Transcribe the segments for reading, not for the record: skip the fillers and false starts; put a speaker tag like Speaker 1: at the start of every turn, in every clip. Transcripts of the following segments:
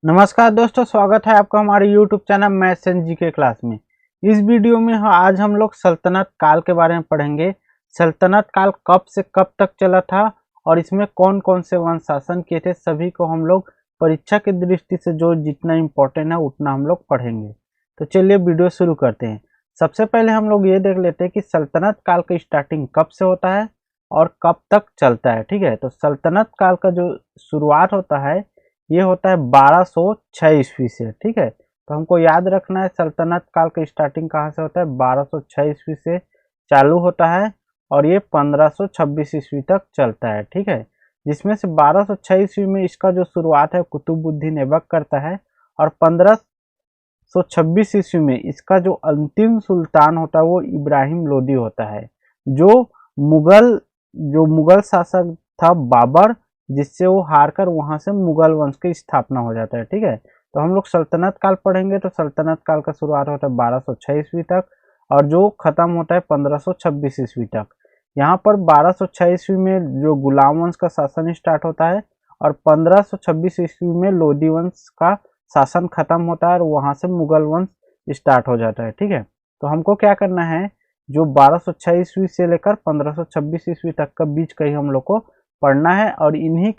Speaker 1: नमस्कार दोस्तों, स्वागत है आपका हमारे YouTube channel maths and GK class में। इस वीडियो में आज हम लोग सल्तनत काल के बारे में पढ़ेंगे। सल्तनत काल कब से कब तक चला था और इसमें कौन कौन से वंश शासन किए थे, सभी को हम लोग परीक्षा की दृष्टि से जो जितना इम्पोर्टेंट है उतना हम लोग पढ़ेंगे। तो चलिए वीडियो शुरू करते हैं। सबसे पहले हम लोग ये देख लेते हैं कि सल्तनत काल का स्टार्टिंग कब से होता है और कब तक चलता है। ठीक है, तो सल्तनत काल का जो शुरुआत होता है ये होता है 1206 ईस्वी से। ठीक है, तो हमको याद रखना है सल्तनत काल का स्टार्टिंग कहाँ से होता है, 1206 ईस्वी से चालू होता है और ये 1526 ईस्वी तक चलता है। ठीक है, जिसमें से 1206 ईस्वी में इसका जो शुरुआत है कुतुबुद्दीन ऐबक करता है और 1526 ईस्वी में इसका जो अंतिम सुल्तान होता है वो इब्राहिम लोदी होता है, जो मुगल मुगल शासक था बाबर, जिससे वो हार कर वहां से मुगल वंश की स्थापना हो जाता है। ठीक है, तो हम लोग सल्तनत काल पढ़ेंगे तो सल्तनत काल का शुरुआत होता है 1206 ईस्वी तक और जो खत्म होता है 1526 ईस्वी तक। यहाँ पर 1206 ईस्वी में जो गुलाम वंश का शासन स्टार्ट होता है और 1526 ईस्वी में लोदी वंश का शासन खत्म होता है और वहां से मुगल वंश स्टार्ट हो जाता है। ठीक है, तो हमको क्या करना है, जो 1206 ईस्वी से लेकर 1526 ईस्वी तक का बीच का ही हम लोग को पढ़ना है और इन्हीं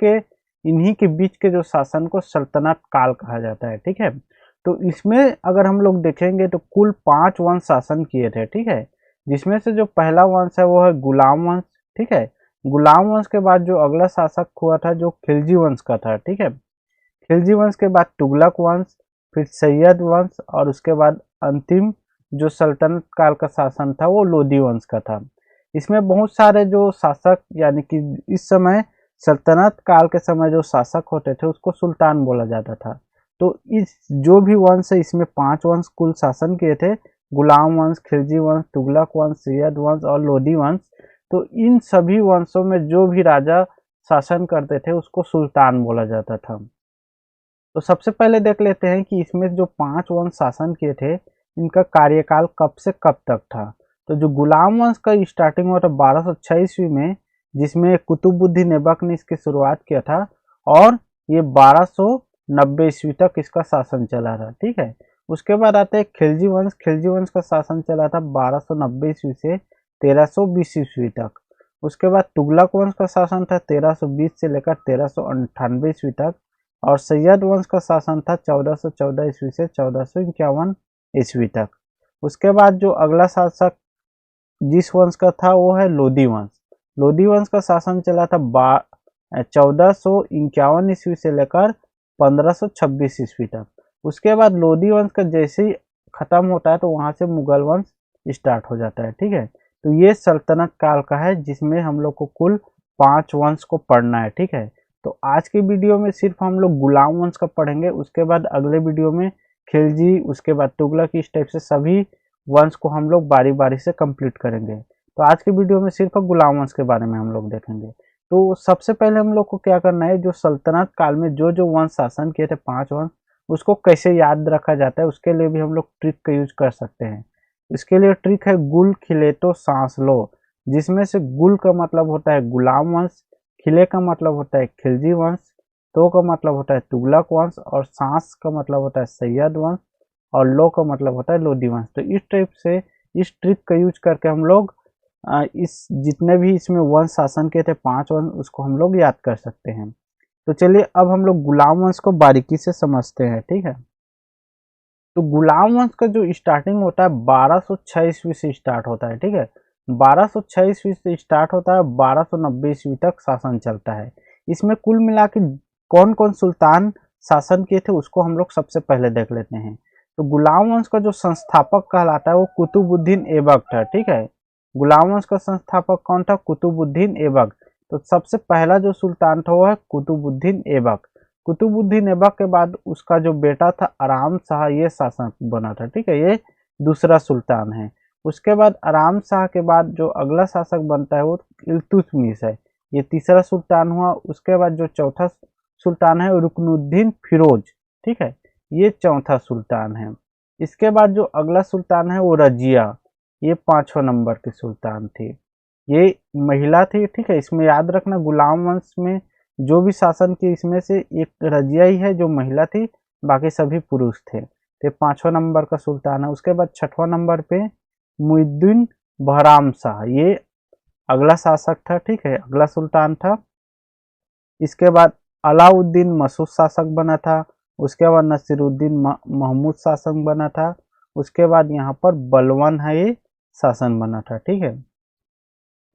Speaker 1: के बीच के जो शासन को सल्तनत काल कहा जाता है। ठीक है, तो इसमें अगर हम लोग देखेंगे तो कुल 5 वंश शासन किए थे। ठीक है, जिसमें से जो पहला वंश है वो है गुलाम वंश। ठीक है, गुलाम वंश के बाद जो अगला शासक हुआ था जो खिलजी वंश का था। ठीक है, खिलजी वंश के बाद तुगलक वंश, फिर सैयद वंश और उसके बाद अंतिम जो सल्तनत काल का शासन था वो लोदी वंश का था। इसमें बहुत सारे जो शासक, यानी कि इस समय सल्तनत काल के समय जो शासक होते थे उसको सुल्तान बोला जाता था। तो इस जो भी वंश है इसमें 5 वंश कुल शासन किए थे, गुलाम वंश, खिलजी वंश, तुगलक वंश, सैयद वंश और लोदी वंश। तो इन सभी वंशों में जो भी राजा शासन करते थे उसको सुल्तान बोला जाता था। तो सबसे पहले देख लेते हैं कि इसमें जो 5 वंश शासन किए थे इनका कार्यकाल कब से कब तक था। तो जो गुलाम वंश का स्टार्टिंग हुआ था 1206 ईस्वी में, जिसमें कुतुबुद्दीन ऐबक ने इसकी शुरुआत किया था और ये 1290 ईस्वी तक इसका शासन चला था। ठीक है, उसके बाद आता है खिलजी वंश। खिलजी वंश का शासन चला था 1290 ईस्वी से 1320 ईस्वी तक। उसके बाद तुगलक वंश का शासन था 1320 से लेकर 1398 ईस्वी तक और सैयद वंश का शासन था 1414 ईस्वी से 1451 ईस्वी तक। उसके बाद जो अगला शासक जिस वंश का था वो है लोदी वंश। लोदी वंश का शासन चला था 1451 ईस्वी से लेकर 1526 ईस्वी तक। उसके बाद लोदी वंश का जैसे ही खत्म होता है तो वहां से मुगल वंश स्टार्ट हो जाता है। ठीक है, तो ये सल्तनत काल का है जिसमें हम लोग को कुल 5 वंश को पढ़ना है। ठीक है, तो आज की वीडियो में सिर्फ हम लोग गुलाम वंश का पढ़ेंगे, उसके बाद अगले वीडियो में खिलजी, उसके बाद तुगलक, इस टाइप से सभी वंश को हम लोग बारी बारी से कंप्लीट करेंगे। तो आज की वीडियो में सिर्फ गुलाम वंश के बारे में हम लोग देखेंगे। तो सबसे पहले हम लोग को क्या करना है, जो सल्तनत काल में जो जो वंश शासन किए थे 5 वंश, उसको कैसे याद रखा जाता है उसके लिए भी हम लोग ट्रिक का यूज कर सकते हैं। इसके लिए ट्रिक है गुल खिले तो सांस लो, जिसमें से गुल का मतलब होता है गुलाम वंश, खिले का मतलब होता है खिलजी वंश, तो का मतलब होता है तुगलक वंश और सांस का मतलब होता है सैयद वंश और लो का मतलब होता है लोदी वंश। तो इस टाइप से इस ट्रिक का यूज करके हम लोग इस जितने भी इसमें वंश शासन के थे 5 वंश उसको हम लोग याद कर सकते हैं। तो चलिए अब हम लोग गुलाम वंश को बारीकी से समझते हैं। ठीक है, तो गुलाम वंश का जो स्टार्टिंग होता है 1206 ईस्वी से स्टार्ट होता है। ठीक है, 1206 ईस्वी से स्टार्ट होता है, 1290 ईस्वी तक शासन चलता है। इसमें कुल मिला के कौन कौन सुल्तान शासन किए थे उसको हम लोग सबसे पहले देख लेते हैं। तो गुलाम वंश का जो संस्थापक कहलाता है वो कुतुबुद्दीन ऐबक था। ठीक है, गुलाम वंश का संस्थापक कौन था, कुतुबुद्दीन ऐबक। तो सबसे पहला जो सुल्तान था वो है कुतुबुद्दीन ऐबक। कुतुबुद्दीन ऐबक के बाद उसका जो बेटा था आराम शाह, ये शासक बना था। ठीक है, ये दूसरा सुल्तान है। उसके बाद आराम शाह के बाद जो अगला शासक बनता है वो इल्तुतमिश है, ये तीसरा सुल्तान हुआ। उसके बाद जो चौथा सुल्तान है रुकनुद्दीन फिरोज। ठीक है, ये चौथा सुल्तान है। इसके बाद जो अगला सुल्तान है वो रजिया, ये 5वां नंबर की सुल्तान थी, ये महिला थी। ठीक है, इसमें याद रखना गुलाम वंश में जो भी शासन की इसमें से एक रजिया ही है जो महिला थी बाकी सभी पुरुष थे। तो ये 5वां नंबर का सुल्तान है। उसके बाद 6वां नंबर पे मुइजुद्दीन बहराम शाह, ये अगला शासक था, ठीक है, अगला सुल्तान था। इसके बाद अलाउद्दीन मसूद शासक बना था। उसके बाद नसीरुद्दीन महमूद शासक बना था। उसके बाद यहाँ पर बलवान है ये शासन बना था, ठीक है।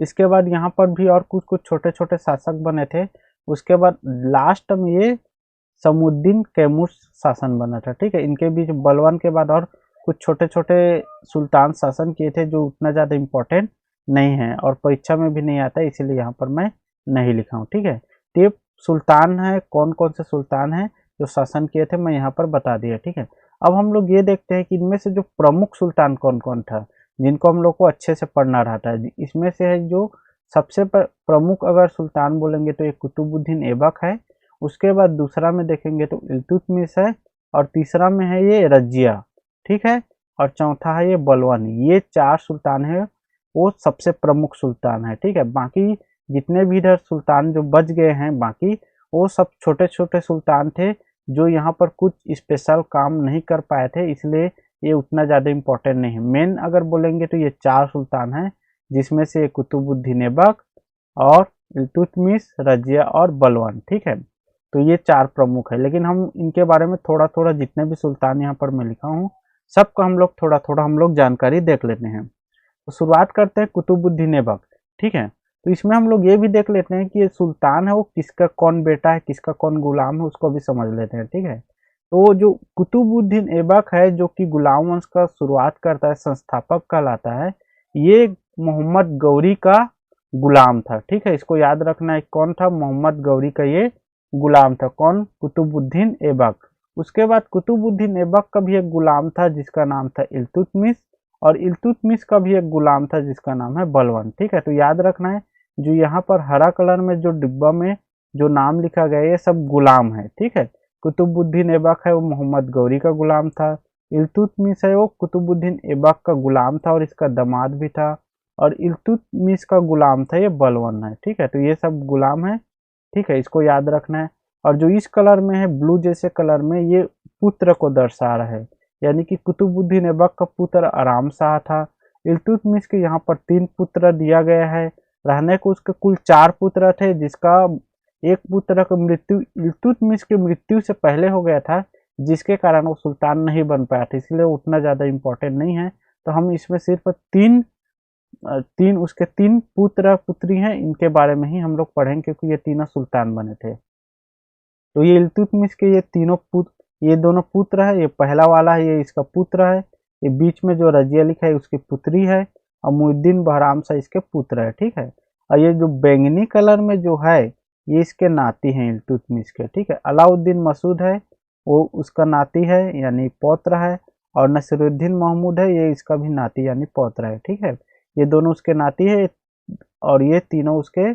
Speaker 1: इसके बाद यहाँ पर भी और कुछ कुछ छोटे छोटे शासक बने थे। उसके बाद लास्ट में ये समुद्दीन कैमूर शासन बना था, ठीक है। इनके बीच बलवान के बाद और कुछ छोटे छोटे सुल्तान शासन किए थे जो उतना ज़्यादा इम्पोर्टेंट नहीं है और परीक्षा में भी नहीं आता है, इसीलिए यहाँ पर मैं नहीं लिखा हूँ, ठीक है। तो ये सुल्तान है, कौन कौन से सुल्तान हैं जो शासन किए थे मैं यहाँ पर बता दिया, ठीक है। अब हम लोग ये देखते हैं कि इनमें से जो प्रमुख सुल्तान कौन कौन था, जिनको हम लोग को अच्छे से पढ़ना रहता है। इसमें से है जो सबसे प्रमुख अगर सुल्तान बोलेंगे तो एक कुतुबुद्दीन ऐबक है। उसके बाद दूसरा में देखेंगे तो इल्तुतमिश है। और तीसरा में है ये रजिया, ठीक है। और चौथा है ये बलवान। ये 4 सुल्तान है, वो सबसे प्रमुख सुल्तान है, ठीक है। बाकी जितने भी इधर सुल्तान जो बच गए हैं बाकी, वो सब छोटे छोटे सुल्तान थे जो यहाँ पर कुछ स्पेशल काम नहीं कर पाए थे, इसलिए ये उतना ज़्यादा इम्पोर्टेंट नहीं है। मेन अगर बोलेंगे तो ये 4 सुल्तान हैं, जिसमें से कुतुबुद्दीन ऐबक और इल्तुतमिश, रजिया और बलवान, ठीक है। तो ये 4 प्रमुख है, लेकिन हम इनके बारे में थोड़ा थोड़ा जितने भी सुल्तान यहाँ पर मैं लिखा हूँ सबका हम लोग थोड़ा थोड़ा हम लोग जानकारी देख लेते हैं। तो शुरुआत करते हैं कुतुबुद्दीन ऐबक, ठीक है। तो इसमें हम लोग ये भी देख लेते हैं कि ये सुल्तान है वो किसका कौन बेटा है, किसका कौन गुलाम है, उसको भी समझ लेते हैं, ठीक है। तो जो कुतुबुद्दीन ऐबक है जो कि गुलाम वंश का शुरुआत करता है, संस्थापक कहलाता है, ये मोहम्मद गौरी का गुलाम था, ठीक है। इसको याद रखना है, कौन था, मोहम्मद गौरी का ये गुलाम था, कौन, कुतुबुद्दीन ऐबक। उसके बाद कुतुबुद्दीन ऐबक का भी एक गुलाम था जिसका नाम था इल्तुतमिश, और इल्तुतमिश का भी एक गुलाम था जिसका नाम है बलवान, ठीक है। तो याद रखना है, जो यहाँ पर हरा कलर में जो डिब्बा में जो नाम लिखा गया है ये सब गुलाम है, ठीक है। कुतुबुद्दीन ऐबक है वो मोहम्मद गौरी का गुलाम था। इल्तुतमिश है वो कुतुबुद्दीन ऐबक का गुलाम था और इसका दामाद भी था। और इल्तुतमिश का गुलाम था ये बलवान है, ठीक है। तो ये सब गुलाम है, ठीक है, इसको याद रखना है। और जो इस कलर में है, ब्लू जैसे कलर में, ये पुत्र को दर्शा रहा है, यानी कि कुतुबुद्दीन ऐबक का पुत्र आराम शाह था। इल्तुतमिश के यहाँ पर 3 पुत्र दिया गया है, रहने को उसके कुल 4 पुत्र थे, जिसका एक पुत्र का मृत्यु इल्तुतमिश की मृत्यु से पहले हो गया था, जिसके कारण वो सुल्तान नहीं बन पाया था, इसलिए उतना ज़्यादा इम्पोर्टेंट नहीं है। तो हम इसमें सिर्फ उसके 3 पुत्र पुत्री हैं, इनके बारे में ही हम लोग पढ़ेंगे क्योंकि ये तीनों सुल्तान बने थे। तो ये इल्तुतमिश के ये तीनों पुत्र, ये दोनों पुत्र है, ये पहला वाला है ये इसका पुत्र है, ये बीच में जो रजिया लिखा है उसकी पुत्री है, और मुइजुद्दीन बहराम शाह इसके पुत्र है, ठीक है। और ये जो बैंगनी कलर में जो है ये इसके नाती हैं इल्तुतमिश के, ठीक है। अलाउद्दीन मसूद है वो उसका नाती है यानी पौत्र है, और नसीरुद्दीन महमूद है ये इसका भी नाती यानी पौत्र है, ठीक है। ये दोनों उसके नाती है और ये तीनों उसके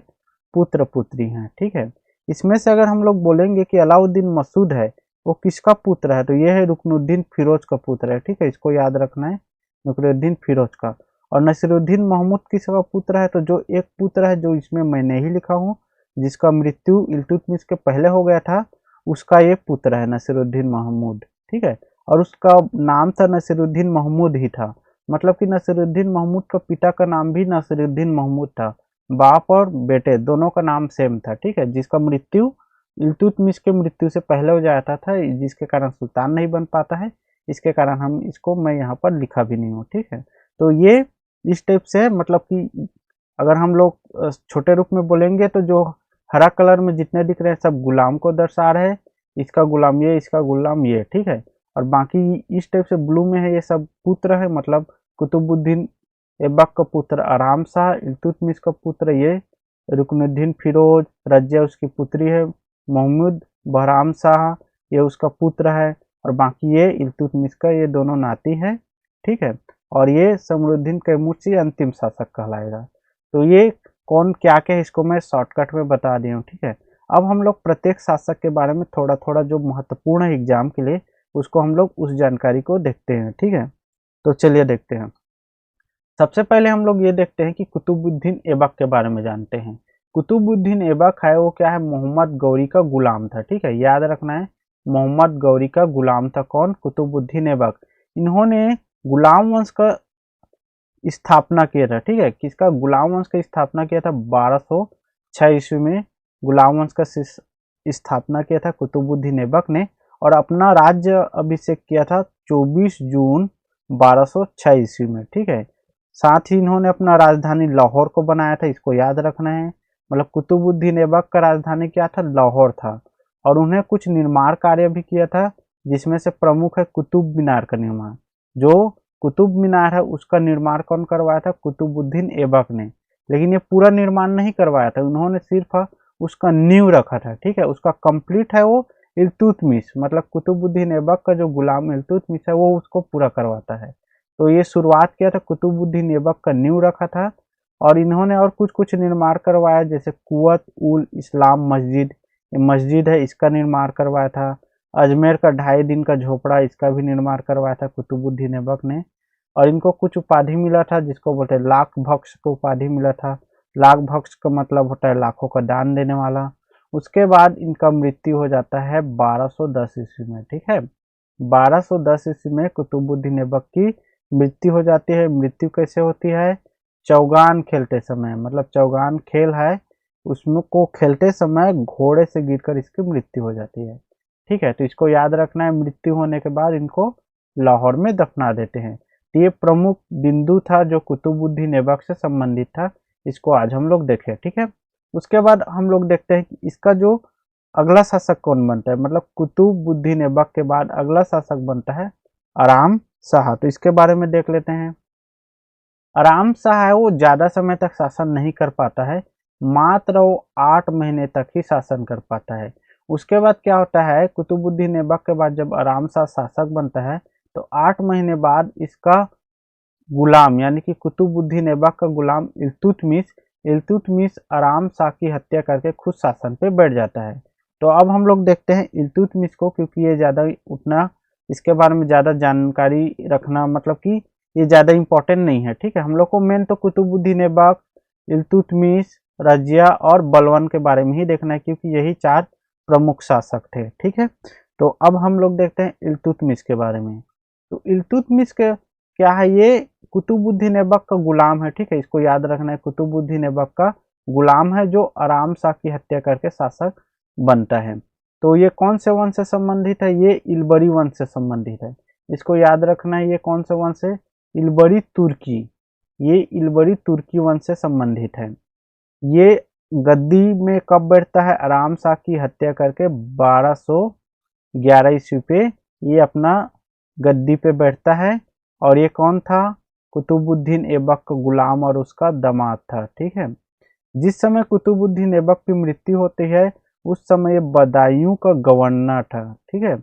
Speaker 1: पुत्र पुत्री हैं, ठीक है। इसमें से अगर हम लोग बोलेंगे कि अलाउद्दीन मसूद है वो किसका पुत्र है, तो ये है रुकनुद्दीन फिरोज का पुत्र है, ठीक है, इसको याद रखना है, रुकनुद्दीन फिरोज का। और नसीरुद्दीन महमूद किसका पुत्र है, तो जो एक पुत्र है जो इसमें मैं नहीं लिखा हूँ, जिसका मृत्यु इल्तुतमिश के पहले हो गया था, उसका ये पुत्र है नसीरुद्दीन महमूद, ठीक है। और उसका नाम था नसीरुद्दीन महमूद ही था, मतलब कि नसीरुद्दीन महमूद का पिता का नाम भी नसीरुद्दीन महमूद था, बाप और बेटे दोनों का नाम सेम था, ठीक है। जिसका मृत्यु इल्तुतमिश के मृत्यु से पहले हो जाता था, जिसके कारण सुल्तान नहीं बन पाता है, इसके कारण हम इसको मैं यहाँ पर लिखा भी नहीं हूँ, ठीक है। तो ये इस टाइप से, मतलब कि अगर हम लोग छोटे रूप में बोलेंगे तो जो हरा कलर में जितने दिख रहे हैं सब गुलाम को दर्शा रहे हैं, इसका गुलाम ये, इसका गुलाम ये, ठीक है। और बाकी इस टाइप से ब्लू में है ये सब पुत्र है, मतलब कुतुबुद्दीन ऐबक का पुत्र आराम शाह, इल्तुतमिश का पुत्र ये रुकनुद्दीन फिरोज, रजिया उसकी पुत्री है, महमूद बहराम शाह ये उसका पुत्र है, और बाकी ये इल्तुतमिश का ये दोनों नाती है, ठीक है। और ये समरुद्दीन कैमूरची अंतिम शासक कहलाएगा। तो ये कौन क्या क्या है इसको मैं शॉर्टकट में बता दिया हूँ, ठीक है। अब हम लोग प्रत्येक शासक के बारे में थोड़ा थोड़ा जो महत्वपूर्ण है एग्जाम के लिए, उसको हम लोग उस जानकारी को देखते हैं, ठीक है। तो चलिए देखते हैं। सबसे पहले हम लोग ये देखते हैं कि कुतुबुद्दीन ऐबक के बारे में जानते हैं। कुतुबुद्दीन ऐबक है वो क्या है, मोहम्मद गौरी का गुलाम था, ठीक है, याद रखना है, मोहम्मद गौरी का गुलाम था। कौन? कुतुबुद्दीन ऐबक। इन्होंने गुलाम वंश का स्थापना किया था। ठीक है, किसका? गुलाम वंश का स्थापना किया था 1206 ईस्वी में। गुलाम वंश का स्थापना किया था कुतुबुद्दीन ऐबक ने, और अपना राज्य अभिषेक किया था 24 जून 1206 ईस्वी में। ठीक है, साथ ही इन्होंने अपना राजधानी लाहौर को बनाया था, इसको याद रखना है। मतलब कुतुबुद्दीन ऐबक का राजधानी क्या था? लाहौर था। और उन्हें कुछ निर्माण कार्य भी किया था, जिसमें से प्रमुख है कुतुब मीनार का निर्माण। जो कुतुब मीनार है उसका निर्माण कौन करवाया था? कुतुबुद्दीन ऐबक ने। लेकिन ये पूरा निर्माण नहीं करवाया था, उन्होंने सिर्फ उसका नींव रखा था। ठीक है, उसका कंप्लीट है वो इल्तुतमिश, मतलब कुतुबुद्दीन ऐबक का जो गुलाम इल्तुतमिश है वो उसको पूरा करवाता है। तो ये शुरुआत किया था, कुतुबुद्दीन ऐबक का नींव रखा था। और इन्होंने और कुछ कुछ निर्माण करवाया, जैसे कुवत उल इस्लाम मस्जिद, ये मस्जिद है, इसका निर्माण करवाया था। अजमेर का 2.5 दिन का झोपड़ा, इसका भी निर्माण करवाया था कुतुबुद्दीन ऐबक ने। और इनको कुछ उपाधि मिला था, जिसको बोलते हैं लाख भक्ष को उपाधि मिला था। लाख भक्ष का मतलब होता है लाखों का दान देने वाला। उसके बाद इनका मृत्यु हो जाता है 1210 ईस्वी में। ठीक है, 1210 ईस्वी में कुतुबुद्दीन ऐबक की मृत्यु हो जाती है। मृत्यु कैसे होती है? चौगान खेलते समय, मतलब चौगान खेल है उसमें को खेलते समय घोड़े से गिरकर इसकी मृत्यु हो जाती है। ठीक है, तो इसको याद रखना है। मृत्यु होने के बाद इनको लाहौर में दफना देते हैं। तो ये प्रमुख बिंदु था जो कुतुबुद्दीन ऐबक से संबंधित था, इसको आज हम लोग देखें। ठीक है, उसके बाद हम लोग देखते हैं कि इसका जो अगला शासक कौन बनता है। मतलब कुतुबुद्दीन ऐबक के बाद अगला शासक बनता है आराम शाह। तो इसके बारे में देख लेते हैं। आराम शाह है वो ज्यादा समय तक शासन नहीं कर पाता है, मात्र वो 8 महीने तक ही शासन कर पाता है। उसके बाद क्या होता है, कुतुबुद्दीन ऐबक के बाद जब आराम शाह शासक बनता है तो 8 महीने बाद इसका गुलाम यानी कि कुतुबुद्दीन ऐबक का गुलाम इल्तुतमिश आराम शाह की हत्या करके खुद शासन पे बैठ जाता है। तो अब हम लोग देखते हैं इल्तुतमिश को, क्योंकि ये ज़्यादा उतना इसके बारे में ज़्यादा जानकारी रखना, मतलब कि ये ज़्यादा इम्पोर्टेंट नहीं है। ठीक है, हम लोग को मेन तो कुतुबुद्दीन ऐबक, इल्तुतमिश, रजिया और बलवन के बारे में ही देखना है, क्योंकि यही 4 प्रमुख शासक थे। ठीक है, तो अब हम लोग देखते हैं इल्तुतमिश के बारे में। तो इल्तुतमिश के क्या है, ये कुतुबुद्दीन ऐबक का गुलाम है। ठीक है, इसको याद रखना है, कुतुबुद्दीन ऐबक का गुलाम है जो आराम शाह की हत्या करके शासक बनता है। तो ये कौन से वंश से संबंधित है? ये इल्बरी वंश से संबंधित है, इसको याद रखना है। ये कौन से वंश है? इल्बरी तुर्की। ये इल्बरी तुर्की वंश से संबंधित है। ये गद्दी में कब बैठता है? आराम शाह की हत्या करके 1211 ईस्वी पे ये अपना गद्दी पे बैठता है। और ये कौन था? कुतुबुद्दीन ऐबक का गुलाम और उसका दामाद था। ठीक है, जिस समय कुतुबुद्दीन ऐबक की मृत्यु होती है उस समय ये बदायूं का गवर्नर था। ठीक है,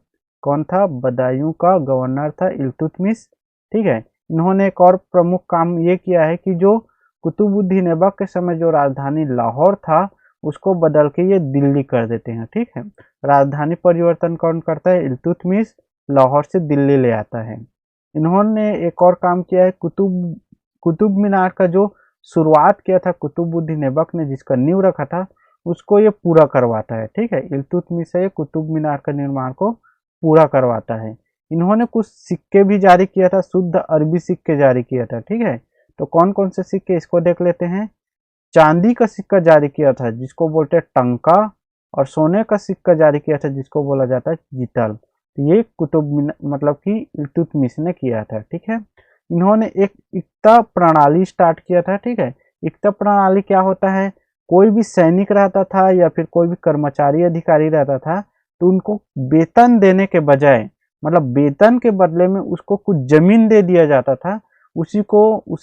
Speaker 1: कौन था? बदायूं का गवर्नर था इल्तुतमिश। ठीक है, इन्होंने एक और प्रमुख काम ये किया है कि जो कुतुबुद्दीन ऐबक के समय जो राजधानी लाहौर था उसको बदल के ये दिल्ली कर देते हैं। ठीक है, राजधानी परिवर्तन कौन करता है? इल्तुतमिश लाहौर से दिल्ली ले आता है। इन्होंने एक और काम किया है, कुतुब मीनार का जो शुरुआत किया था कुतुबुद्दीन ऐबक ने, जिसका नींव रखा था, उसको ये पूरा करवाता है। ठीक है, इल्तुतमिश से कुतुब मीनार का निर्माण को पूरा करवाता है। इन्होंने कुछ सिक्के भी जारी किया था, शुद्ध अरबी सिक्के जारी किया था। ठीक है, तो कौन कौन से सिक्के, इसको देख लेते हैं। चांदी का सिक्का जारी किया था जिसको बोलते हैं टंका, और सोने का सिक्का जारी किया था जिसको बोला जाता है जितल। तो ये मतलब कि इल्तुतमिश ने किया था। ठीक है, इन्होंने एक इक्ता प्रणाली स्टार्ट किया था। ठीक है, इक्ता प्रणाली क्या होता है? कोई भी सैनिक रहता था या फिर कोई भी कर्मचारी अधिकारी रहता था तो उनको वेतन देने के बजाय, मतलब वेतन के बदले में उसको कुछ जमीन दे दिया जाता था। उसी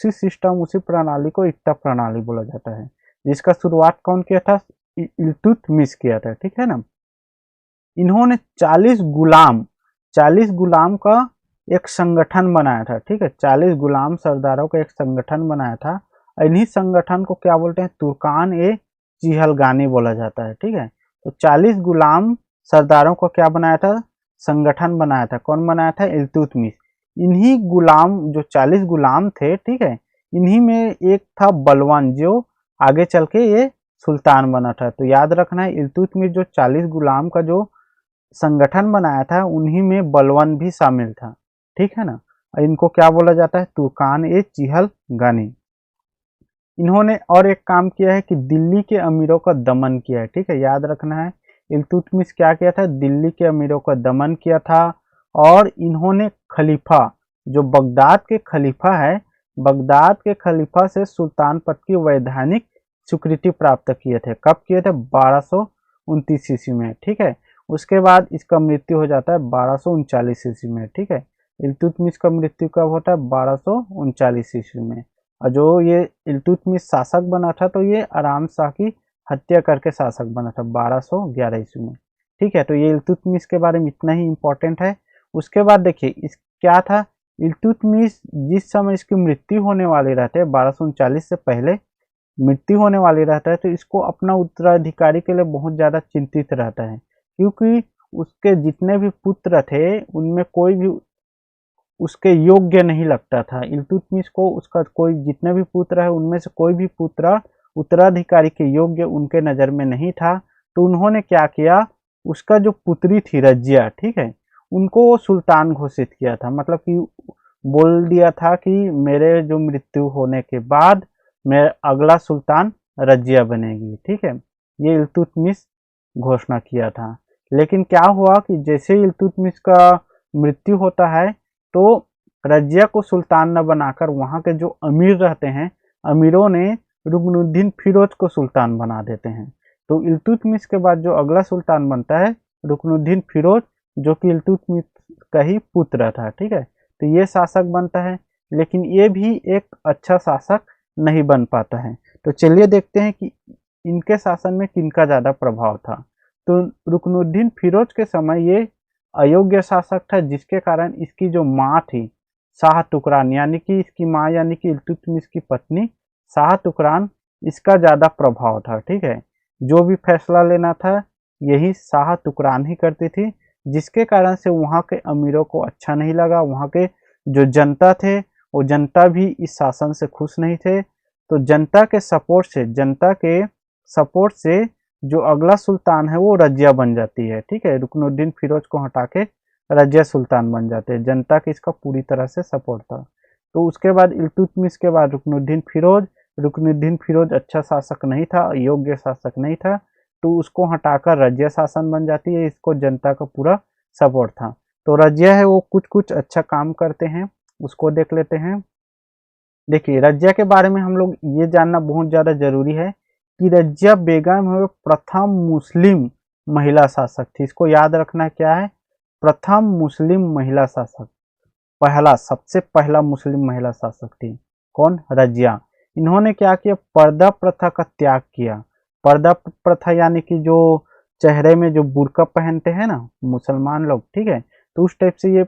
Speaker 1: सिस्टम, उसी प्रणाली को इक्ता प्रणाली बोला जाता है, जिसका शुरुआत कौन किया था? इल्तुतमिश किया था। ठीक है ना, इन्होंने 40 गुलाम का एक संगठन बनाया था। ठीक है, 40 गुलाम सरदारों का एक संगठन बनाया था। इन्हीं संगठन को क्या बोलते हैं? तुर्कान ए चिहलगानी बोला जाता है। ठीक है, तो 40 गुलाम सरदारों को क्या बनाया था? संगठन बनाया था। कौन बनाया था? इल्तुतमिश। इन्हीं गुलाम, जो 40 गुलाम थे, ठीक है, इन्हीं में एक था बलवान, जो आगे चल के ये सुल्तान बना था। तो याद रखना है, इल्तुतमिश जो 40 गुलाम का जो संगठन बनाया था उन्हीं में बलवन भी शामिल था, ठीक है ना। इनको क्या बोला जाता है, तुर्कान ए चिहल गानी। इन्होंने और एक काम किया है कि दिल्ली के अमीरों का दमन किया है, ठीक है, याद रखना है। इल्तुतमिश क्या किया था, दिल्ली के अमीरों का दमन किया था। और इन्होंने खलीफा, जो बगदाद के खलीफा है, बगदाद के खलीफा से सुल्तान पद की वैधानिक स्वीकृति प्राप्त किए थे। कब किए थे, 1229 ईस्वी में, ठीक है। उसके बाद इसका मृत्यु हो जाता है 1239 ईस्वी में, ठीक है। इल्तुतमिश का मृत्यु कब होता है, 1239 ईस्वी में। और जो ये इल्तुतमिश शासक बना था, तो ये आराम शाह की हत्या करके शासक बना था 1211 ईस्वी में, ठीक है। तो ये इल्तुतमिश के बारे में इतना ही इम्पोर्टेंट है। उसके बाद देखिए इस क्या था, इल्तुतमिश जिस समय इसकी मृत्यु होने वाली रहते है, 1239 से पहले मृत्यु होने वाली रहता है, तो इसको अपना उत्तराधिकारी के लिए बहुत ज़्यादा चिंतित रहता है, क्योंकि उसके जितने भी पुत्र थे उनमें कोई भी उसके योग्य नहीं लगता था। इल्तुतमिश को उसका कोई जितने भी पुत्र है उनमें से कोई भी पुत्र उत्तराधिकारी के योग्य उनके नज़र में नहीं था। तो उन्होंने क्या किया, उसका जो पुत्री थी रजिया, ठीक है, उनको सुल्तान घोषित किया था। मतलब कि बोल दिया था कि मेरे जो मृत्यु होने के बाद मैं अगला सुल्तान रजिया बनेगी, ठीक है। ये इल्तुतमिश घोषणा किया था। लेकिन क्या हुआ कि जैसे ही इल्तुतमिश का मृत्यु होता है, तो रजिया को सुल्तान न बनाकर वहाँ के जो अमीर रहते हैं, अमीरों ने रुकनुद्दीन फिरोज को सुल्तान बना देते हैं। तो इल्तुतमिश के बाद जो अगला सुल्तान बनता है रुकनुद्दीन फिरोज, जो कि इल्तुतमिश का ही पुत्र था, ठीक है। तो ये शासक बनता है, लेकिन ये भी एक अच्छा शासक नहीं बन पाता है। तो चलिए देखते हैं कि इनके शासन में किनका ज़्यादा प्रभाव था। तो रुकनुद्दीन फिरोज के समय ये अयोग्य शासक था, जिसके कारण इसकी जो माँ थी शाह तुकरान, यानी कि इसकी माँ यानी कि इल्तुतमिश की पत्नी शाह तुकरान, इसका ज़्यादा प्रभाव था, ठीक है। जो भी फैसला लेना था यही शाह तुकरान ही करती थी, जिसके कारण से वहाँ के अमीरों को अच्छा नहीं लगा। वहाँ के जो जनता थे वो जनता भी इस शासन से खुश नहीं थे। तो जनता के सपोर्ट से जो अगला सुल्तान है वो रजिया बन जाती है, ठीक है। रुकनुद्दीन फिरोज को हटा के रजिया सुल्तान बन जाते हैं। जनता की इसका पूरी तरह से सपोर्ट था। तो उसके बाद इल्तुतमिश के बाद रुकनुद्दीन फिरोज अच्छा शासक नहीं था, योग्य शासक नहीं था, तो उसको हटाकर रजिया शासन बन जाती है। इसको जनता का पूरा सपोर्ट था। तो रजिया है वो कुछ कुछ अच्छा काम करते हैं, उसको देख लेते हैं। देखिए रजिया के बारे में हम लोग ये जानना बहुत ज़्यादा जरूरी है कि रजिया बेगम है प्रथम मुस्लिम महिला शासक थी। इसको याद रखना क्या है, प्रथम मुस्लिम महिला शासक, सबसे पहला मुस्लिम महिला शासक थी कौन, रजिया। इन्होंने क्या किया, पर्दा प्रथा का त्याग किया। पर्दा प्रथा यानी कि जो चेहरे में जो बुर्का पहनते हैं ना मुसलमान लोग, ठीक है, तो उस टाइप से ये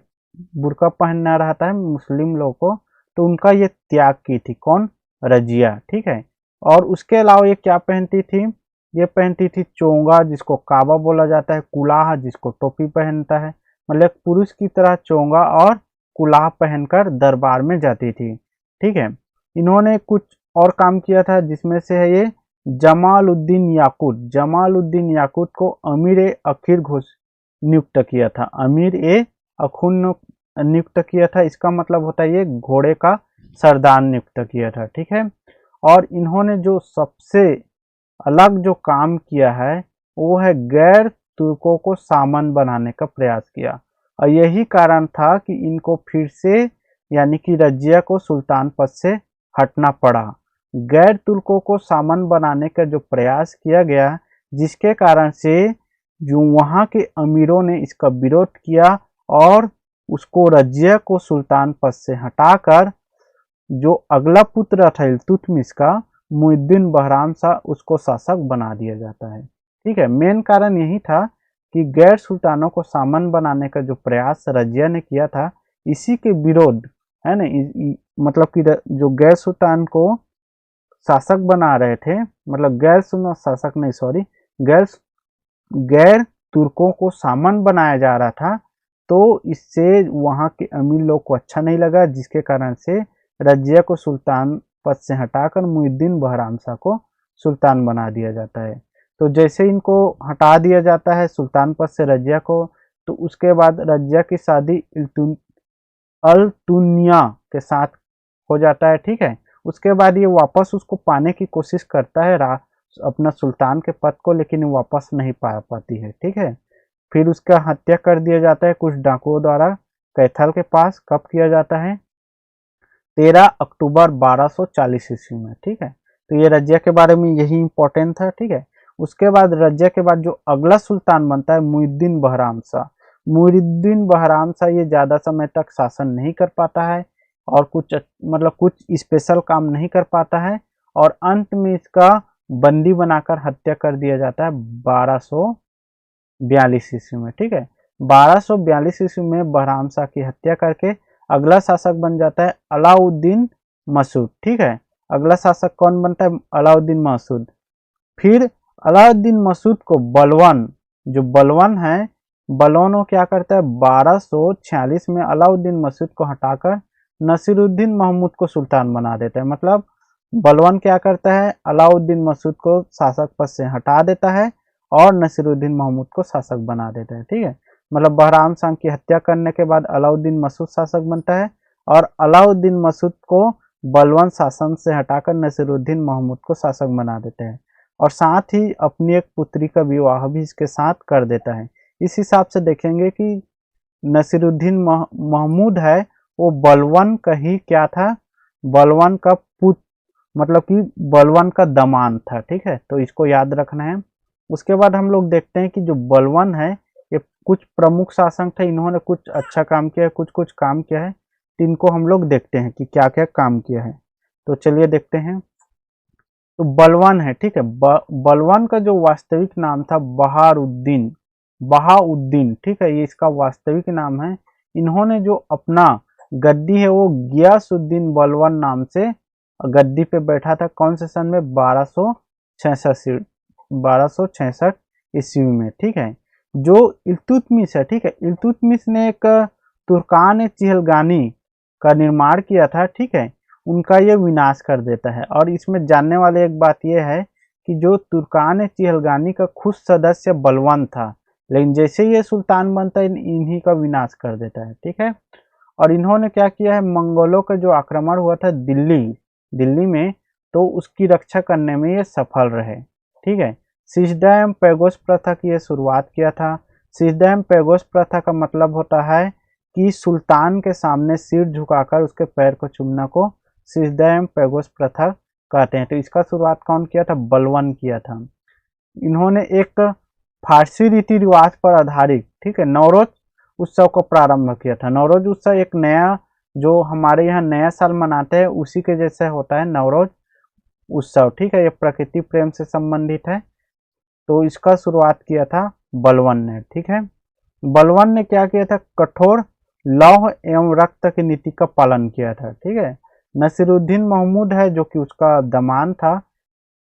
Speaker 1: बुर्का पहनना रहता है मुस्लिम लोग को, तो उनका ये त्याग की थी कौन, रजिया, ठीक है। और उसके अलावा ये क्या पहनती थी, ये पहनती थी चोंगा, जिसको काबा बोला जाता है, कुलाह जिसको टोपी पहनता है, मतलब पुरुष की तरह चोंगा और कुलाह पहनकर दरबार में जाती थी, ठीक है। इन्होंने कुछ और काम किया था, जिसमें से है ये जमालुद्दीन याकूत को अमीर ए अखीर नियुक्त किया था। अमीर ए अखुन नियुक्त किया था, इसका मतलब होता है ये घोड़े का सरदार नियुक्त किया था, ठीक है। और इन्होंने जो सबसे अलग जो काम किया है वो है गैर तुर्कों को सामन बनाने का प्रयास किया। और यही कारण था कि इनको फिर से यानी कि रजिया को सुल्तान पद से हटना पड़ा। गैर तुर्कों को सामन बनाने का जो प्रयास किया गया, जिसके कारण से जो वहाँ के अमीरों ने इसका विरोध किया और उसको रजिया को सुल्तान पद से हटाकर जो अगला पुत्र था इल्तुतमिश का, मुइज्जुद्दीन बहराम शाह, उसको शासक बना दिया जाता है, ठीक है। मेन कारण यही था कि गैर सुल्तानों को सामन बनाने का जो प्रयास रजिया ने किया था, इसी के विरोध है ना, मतलब कि जो गैर सुल्तान को शासक बना रहे थे, मतलब शासक नहीं सॉरी, गैर गैर तुर्कों को सामन बनाया जा रहा था। तो इससे वहाँ के अमीर लोग को अच्छा नहीं लगा, जिसके कारण से रजिया को सुल्तान पद से हटाकर मुइज्जुद्दीन बहराम शाह को सुल्तान बना दिया जाता है। तो जैसे इनको हटा दिया जाता है सुल्तान पद से रजिया को, तो उसके बाद रजिया की शादी अल्तुनिया के साथ हो जाता है, ठीक है। उसके बाद ये वापस उसको पाने की कोशिश करता है अपना सुल्तान के पद को, लेकिन वो वापस नहीं पा पाती है, ठीक है। फिर उसका हत्या कर दिया जाता है कुछ डाकुओं द्वारा कैथल के पास। कब किया जाता है? 13 अक्टूबर 1240 ईस्वी में, ठीक है। तो ये रजिया के बारे में यही इंपॉर्टेंट था, ठीक है। उसके बाद रजिया के बाद जो अगला सुल्तान बनता है मुइनुद्दीन बहराम शाह। मुइनुद्दीन बहराम शाह ये ज़्यादा समय तक शासन नहीं कर पाता है और कुछ स्पेशल काम नहीं कर पाता है, और अंत में इसका बंदी बनाकर हत्या कर दिया जाता है 1242 ईस्वी में, ठीक है। 1242 ईस्वी में बहराम शाह की हत्या करके अगला शासक बन जाता है अलाउद्दीन मसूद, ठीक है। अगला शासक कौन बनता है? अलाउद्दीन मसूद। फिर अलाउद्दीन मसूद को बलवन, जो बलवन है, बलवन वो क्या करता है? 1246 में अलाउद्दीन मसूद को हटाकर नसीरुद्दीन महमूद को सुल्तान बना देता है। मतलब बलवन क्या करता है? अलाउद्दीन मसूद को शासक पद से हटा देता है और नसीरुद्दीन महमूद को शासक बना देता है, ठीक है। मतलब बहराम शाह की हत्या करने के बाद अलाउद्दीन मसूद शासक बनता है और अलाउद्दीन मसूद को बलवन शासन से हटाकर नसीरुद्दीन महमूद को शासक बना देते हैं, और साथ ही अपनी एक पुत्री का विवाह भी इसके साथ कर देता है। इस हिसाब से देखेंगे कि नसीरुद्दीन महमूद है वो बलवन का ही क्या था? बलवन का पुत्र, मतलब कि बलवन का दामाद था, ठीक है। तो इसको याद रखना है। उसके बाद हम लोग देखते हैं कि जो बलवन है ये कुछ प्रमुख शासक थे, इन्होंने कुछ अच्छा काम किया है, कुछ काम किया है। तो इनको हम लोग देखते हैं कि क्या क्या काम किया है। तो चलिए देखते हैं। तो बलवन है, ठीक है। बलवन का जो वास्तविक नाम था बहाउद्दीन, ठीक है, ये इसका वास्तविक नाम है। इन्होंने जो अपना गद्दी है वो गियासुद्दीन बलवन नाम से गद्दी पे बैठा था। कौन से सन में? 1266 ईस्वी में, ठीक है। जो इल्तुतमिश है, ठीक है, इल्तुतमिश ने एक तुर्कान चिहलगानी का निर्माण किया था, ठीक है, उनका ये विनाश कर देता है। और इसमें जानने वाले एक बात यह है कि जो तुर्कान चिहलगानी का खुद सदस्य बलवन था, लेकिन जैसे ये सुल्तान बनता है इन्हीं का विनाश कर देता है, ठीक है। और इन्होंने क्या किया है? मंगोलों का जो आक्रमण हुआ था दिल्ली में, तो उसकी रक्षा करने में ये सफल रहे, ठीक है। सिसडैम पैगोस प्रथा की ये शुरुआत किया था। सिसडैम पैगोस प्रथा का मतलब होता है कि सुल्तान के सामने सिर झुकाकर उसके पैर को चूमना को सिसडैम पैगोस प्रथा कहते हैं। तो इसका शुरुआत कौन किया था? बलवन किया था। इन्होंने एक फारसी रीति रिवाज पर आधारित, ठीक है, नवरोज उत्सव को प्रारंभ किया था। नवरोज उत्सव एक नया, जो हमारे यहाँ नया साल मनाते हैं उसी के जैसे होता है नवरोज उत्सव, ठीक है। ये प्रकृति प्रेम से संबंधित है। तो इसका शुरुआत किया था बलवन ने, ठीक है। बलवन ने क्या किया था? कठोर लौह एवं रक्त की नीति का पालन किया था, ठीक है। नसीरुद्दीन महमूद है जो कि उसका दामाद था,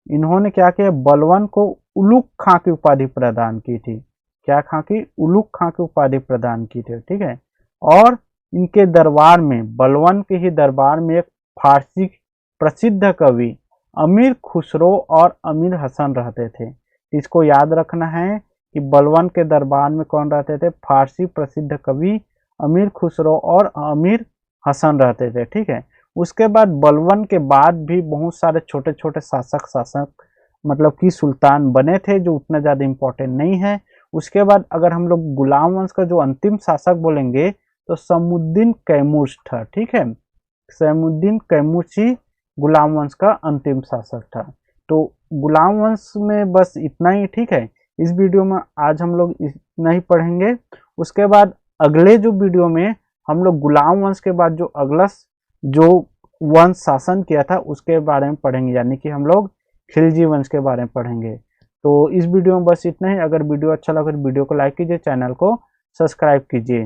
Speaker 1: इन्होंने क्या किया? बलवन को उलुग खां की उपाधि प्रदान की थी। क्या खां की? उलुग खां की उपाधि प्रदान की थी, ठीक है। और इनके दरबार में, बलवन के ही दरबार में एक फारसी प्रसिद्ध कवि अमीर खुसरो और अमीर हसन रहते थे। इसको याद रखना है कि बलवन के दरबार में कौन रहते थे? फारसी प्रसिद्ध कवि अमीर खुसरो और अमीर हसन रहते थे, ठीक है। उसके बाद बलवन के बाद भी बहुत सारे छोटे छोटे शासक मतलब कि सुल्तान बने थे, जो उतना ज़्यादा इम्पोर्टेंट नहीं है। उसके बाद अगर हम लोग गुलाम वंश का जो अंतिम शासक बोलेंगे तो सैमुद्दीन कैमूर था, ठीक है। सैमुद्दीन कैमूर ही गुलाम वंश का अंतिम शासक था। तो गुलाम वंश में बस इतना ही, ठीक है। इस वीडियो में आज हम लोग इतना ही पढ़ेंगे। उसके बाद अगले जो वीडियो में हम लोग गुलाम वंश के बाद जो अगला जो वंश शासन किया था उसके बारे में पढ़ेंगे, यानी कि हम लोग खिलजी वंश के बारे में पढ़ेंगे। तो इस वीडियो में बस इतना ही। अगर वीडियो अच्छा लगा तो वीडियो को लाइक कीजिए, चैनल को सब्सक्राइब कीजिए।